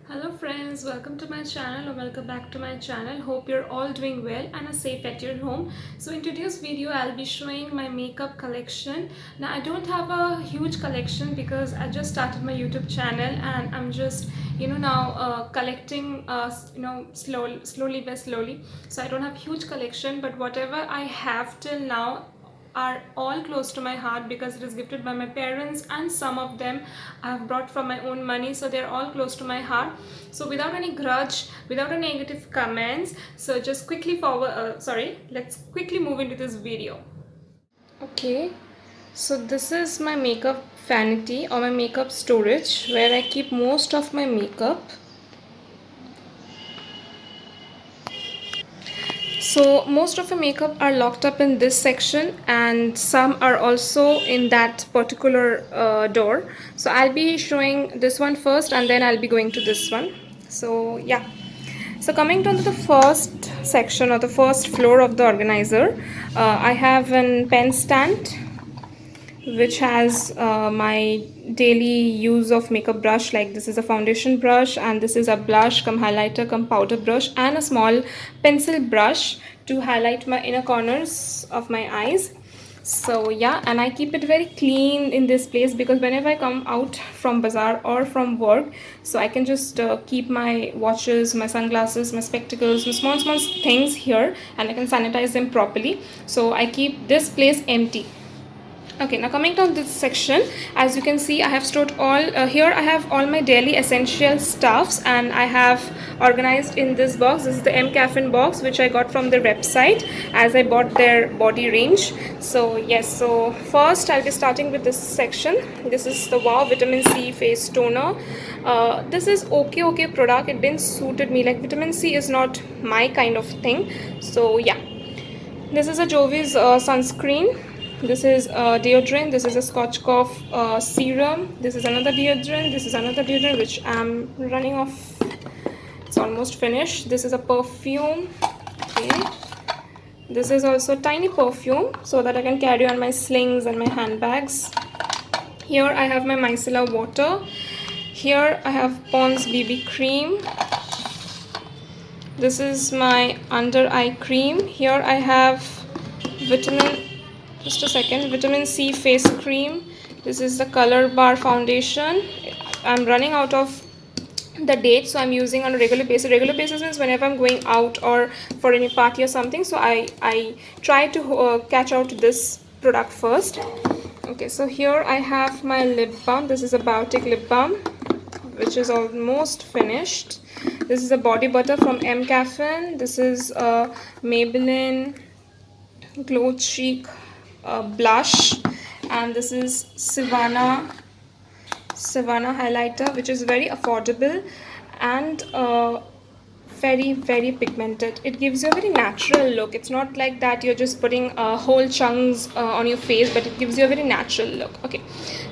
Hello friends, welcome to my channel or welcome back to my channel. Hope you're all doing well and are safe at your home. So in today's video I'll be showing my makeup collection. Now I don't have a huge collection because I just started my YouTube channel and I'm just now collecting slowly. So I don't have huge collection, but whatever I have till now are all close to my heart because it is gifted by my parents, and some of them I have brought from my own money, so they're all close to my heart. So without any grudge, without any negative comments, so just quickly let's quickly move into this video. Okay, so this is my makeup vanity or my makeup storage where I keep most of my makeup. So most of the makeup are locked up in this section and some are also in that particular door. So I'll be showing this one first and then I'll be going to this one. So yeah. So coming to the first section or the first floor of the organizer, I have an pen stand which has my daily use of makeup brush. Like this is a foundation brush and this is a blush come highlighter come powder brush and a small pencil brush to highlight my inner corners of my eyes. So yeah, and I keep it very clean in this place because whenever I come out from bazaar or from work, so I can just keep my watches, my sunglasses, my spectacles, my small things here, and I can sanitize them properly. So I keep this place empty. Okay, now coming down this section, as you can see I have stored all here I have all my daily essential stuffs and I have organized in this box. This is the M Caffeine box which I got from their website as I bought their body range. So yes, so first I'll be starting with this section. This is the Wow Vitamin C face toner. This is okay product. It didn't suited me, like vitamin C is not my kind of thing. So yeah, this is a Jovi's sunscreen. This is deodorant. This is a Scotch Cough serum. This is another deodorant. This is another deodorant which I'm running off. It's almost finished. This is a perfume. Okay. This is also tiny perfume so that I can carry on my slings and my handbags. Here I have my micellar water. Here I have Pond's BB cream. This is my under eye cream. Here I have vitamin C face cream. This is the Color Bar foundation. I'm running out of the date, so I'm using on a regular basis. Regular basis means whenever I'm going out or for any party or something, so I try to catch out this product first. Okay, so here I have my lip balm. This is a Biotic lip balm which is almost finished. This is a body butter from M Caffeine. This is a Maybelline Glow Cheek blush, and this is Savannah highlighter, which is very affordable and very pigmented. It gives you a very natural look. It's not like that you're just putting whole chunks on your face, but it gives you a very natural look. Okay,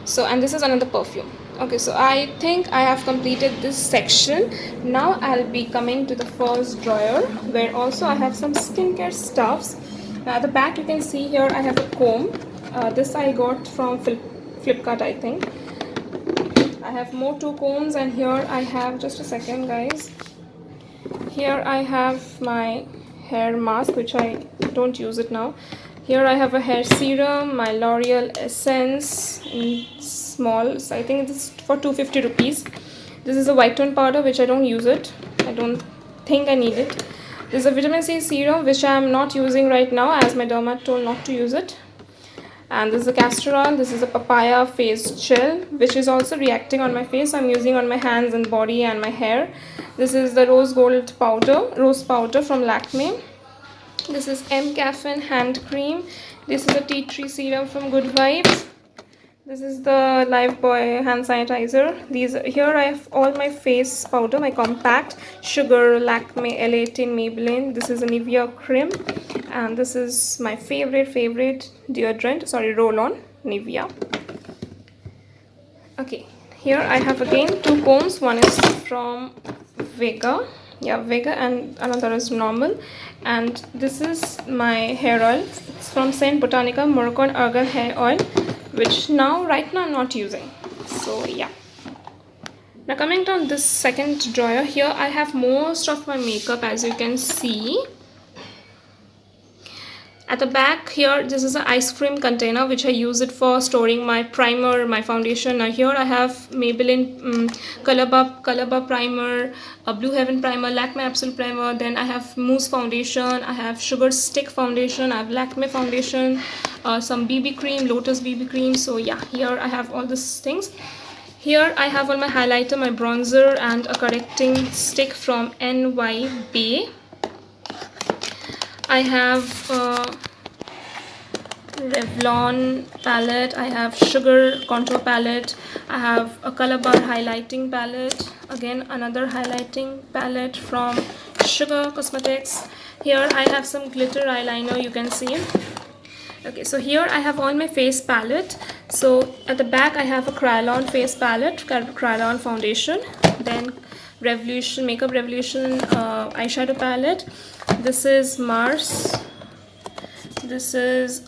so and this is another perfume. Okay, so I think I have completed this section. Now I'll be coming to the first drawer where also I have some skincare stuffs. Now at the back you can see here I have a comb. This I got from Flipkart, I think. I have more two combs, and here I have, just a second guys, here I have my hair mask which I don't use it now. Here I have a hair serum, my L'Oreal Essence in small, so I think this is for 250 rupees. This is a white tone powder which I don't use it. I don't think I need it. This is a vitamin C serum which I am not using right now as my dermat told not to use it. And this is a castor oil. This is a papaya face gel which is also reacting on my face. I'm using on my hands and body and my hair. This is the rose powder from Lakme. This is M Caffeine hand cream. This is a tea tree serum from Good Vibes. This is the Lifebuoy hand sanitizer. Here I have all my face powder, my compact, Sugar, Lakme, L18, Maybelline. This is a Nivea cream, and this is my favorite deodorant, roll-on, Nivea. Okay, here I have again two combs. One is from Vega, and another is normal. And this is my hair oil. It's from Saint Botanica Moroccan Argan hair oil, which right now I'm not using. So yeah, Now coming down this second drawer, here I have most of my makeup, as you can see. At the back here, this is an ice cream container which I use it for storing my primer, my foundation. Now here I have Maybelline Color primer, a Blue Heaven primer, Lakme Absolute primer. Then I have Mousse foundation, I have Sugar Stick foundation, I have Lakme foundation, some BB cream, Lotus BB cream. So yeah, here I have all these things. Here I have all my highlighter, my bronzer, and a correcting stick from NYB. I have Revlon palette, I have Sugar contour palette, I have a Color Bar highlighting palette, again another highlighting palette from Sugar Cosmetics. Here I have some glitter eyeliner, you can see. Okay, so here I have all my face palette. So at the back I have a Kryolan face palette, Kryolan foundation, then Revolution, Makeup Revolution eyeshadow palette. This is Mars. This is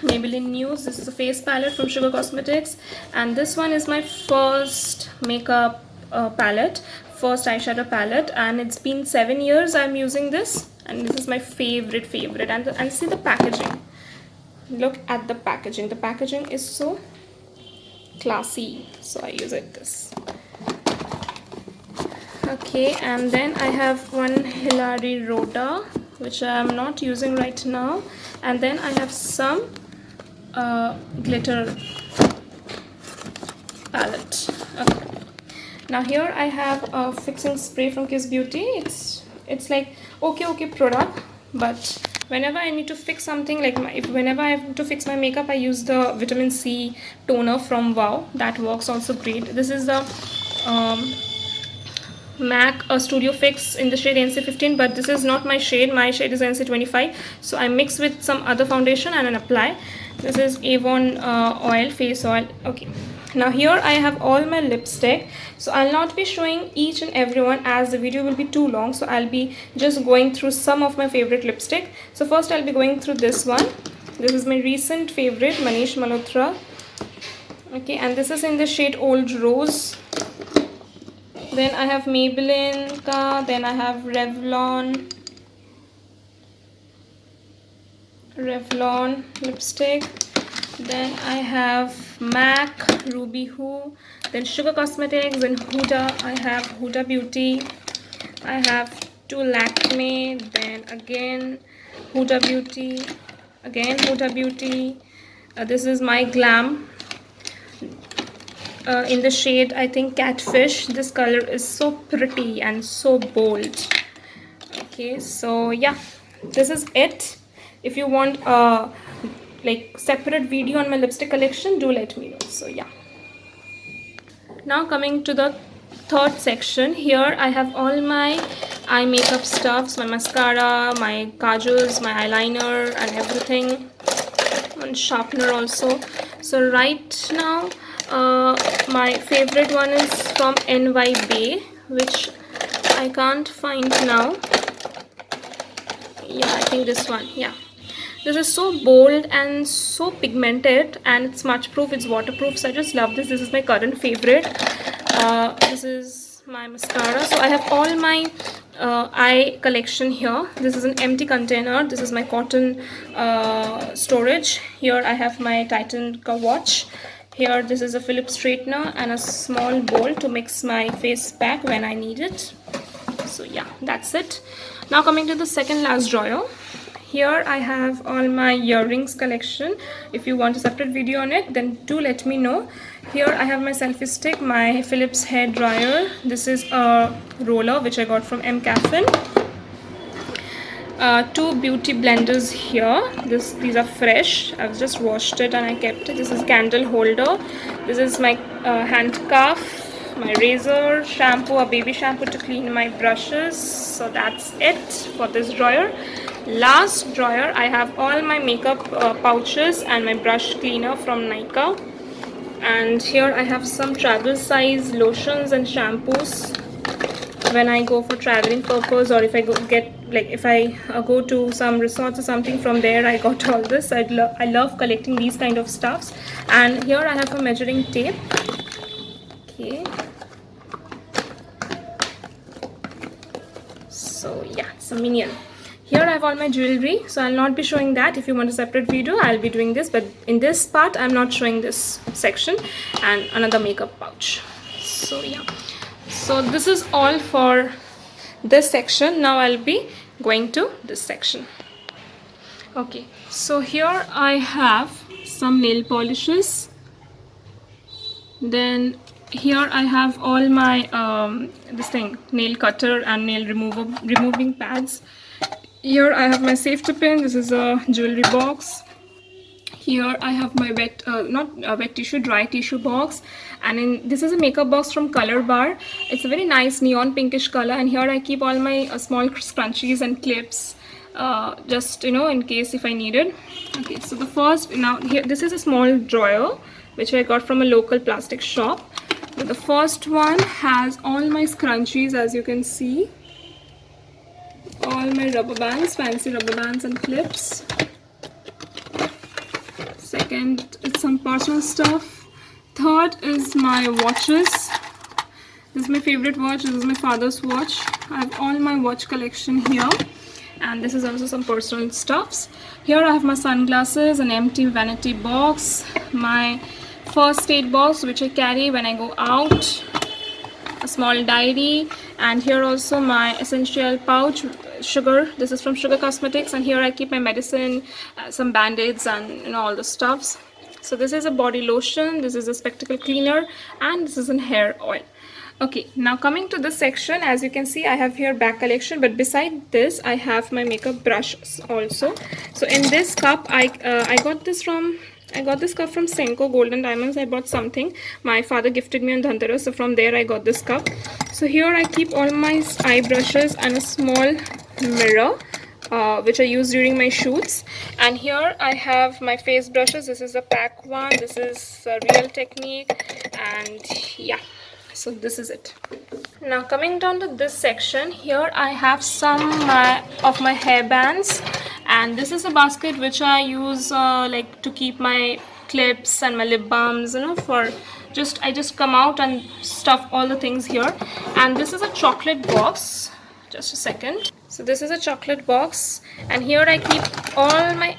Maybelline News. This is a face palette from Sugar Cosmetics. And this one is my first makeup palette, first eyeshadow palette. And it's been 7 years I'm using this. And this is my favorite. And see the packaging. Look at the packaging. The packaging is so classy. So I use it this. Okay, and then I have one Hilary Rhoda, which I am not using right now, and then I have some glitter palette. Okay. Now here I have a fixing spray from Kiss Beauty. It's like okay product, but whenever I need to fix something, like whenever I have to fix my makeup, I use the vitamin C toner from Wow. That works also great. This is the MAC Studio Fix in the shade NC15, but this is not my shade. My shade is NC25, so I mix with some other foundation and then apply. This is Avon oil, face oil. Okay, now here I have all my lipstick, so I'll not be showing each and every one as the video will be too long, so I'll be just going through some of my favorite lipstick. So first I'll be going through this one. This is my recent favorite, Manish Malhotra. Okay, and this is in the shade Old Rose. Then I have Maybelline ka, then I have Revlon lipstick. Then I have MAC Ruby Who, then Sugar Cosmetics, then Huda. I have Huda Beauty. I have two Lakme, then again Huda Beauty, again Huda Beauty. This is my Glam. In the shade, I think Catfish. This color is so pretty and so bold. Okay, so yeah, this is it. If you want a like separate video on my lipstick collection, do let me know. So yeah, now coming to the third section. Here I have all my eye makeup stuffs, my mascara, my kajals, my eyeliner and everything, and sharpener also. So right now my favorite one is from NYB, which I can't find now. Yeah, I think this one. Yeah, this is so bold and so pigmented, and it's smudge proof, it's waterproof, so I just love this. This is my current favorite. This is my mascara. So I have all my eye collection here. This is an empty container. This is my cotton storage. Here I have my Titan watch. Here this is a Philips straightener and a small bowl to mix my face pack when I need it. So yeah, that's it. Now coming to the second last drawer. Here I have all my earrings collection. If you want a separate video on it, then do let me know. Here I have my selfie stick, my Philips hair dryer. This is a roller which I got from M. Caffin. Two beauty blenders here. These are fresh. I've just washed it and I kept it. This is candle holder. This is my handcuff, my razor, shampoo, a baby shampoo to clean my brushes. So that's it for this drawer. Last drawer, I have all my makeup pouches and my brush cleaner from Nykaa. And here I have some travel size lotions and shampoos when I go for traveling purpose, or if I go to some resorts or something. From there I got all this. I love collecting these kind of stuffs. And here I have a measuring tape. Okay, So yeah, it's a minion. Here I have all my jewelry, so I'll not be showing that. If you want a separate video, I'll be doing this, but in this part I'm not showing this section. And another makeup pouch. So yeah, so this is all for this section. Now I'll be going to this section. Okay, so here I have some nail polishes. Then here I have all my nail cutter and nail removing pads. Here I have my safety pin. This is a jewelry box. Here I have my dry tissue box, and this is a makeup box from Color Bar. It's a very nice neon pinkish color, and here I keep all my small scrunchies and clips, just in case if I need it. Okay, so this is a small drawer which I got from a local plastic shop. But the first one has all my scrunchies, as you can see, all my rubber bands, fancy rubber bands and clips. Second, it's some personal stuff. Third is my watches. This is my favorite watch. This is my father's watch. I have all my watch collection here. And this is also some personal stuffs. Here I have my sunglasses, an empty vanity box, my first aid box which I carry when I go out, a small diary, and here also my essential pouch, Sugar. This is from Sugar Cosmetics, and here I keep my medicine, some band-aids, and all the stuffs. So this is a body lotion, this is a spectacle cleaner, and this is an hair oil. Okay, now coming to this section, as you can see I have here bag collection, but beside this I have my makeup brushes also. So in this cup I got this cup from Senko Golden Diamonds. I bought something my father gifted me on Dhanteras, so from there I got this cup. So here I keep all my eye brushes and a small mirror, which I use during my shoots. And here I have my face brushes. This is a pack one, this is a Real Technique, and yeah, so this is it. Now coming down to this section, here I have some of my hair bands, and this is a basket which I use like to keep my clips and my lip balms, for I just come out and stuff all the things here. And this is a chocolate box. Just a second. So this is a chocolate box, and here I keep all my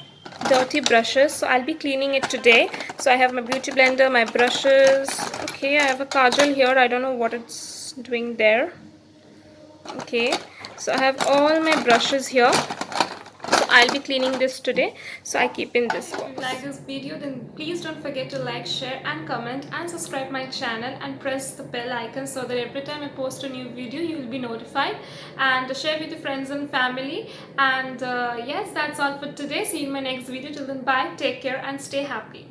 dirty brushes, so I'll be cleaning it today. So I have my beauty blender, my brushes. Okay, I have a kajal here. I don't know what it's doing there. Okay, so I have all my brushes here. So I'll be cleaning this today, so I keep in this box. If you like this video, then please don't forget to like, share and comment, and subscribe my channel and press the bell icon so that every time I post a new video you will be notified, and share with your friends and family. And yes, that's all for today. See you in my next video. Till then, bye, take care and stay happy.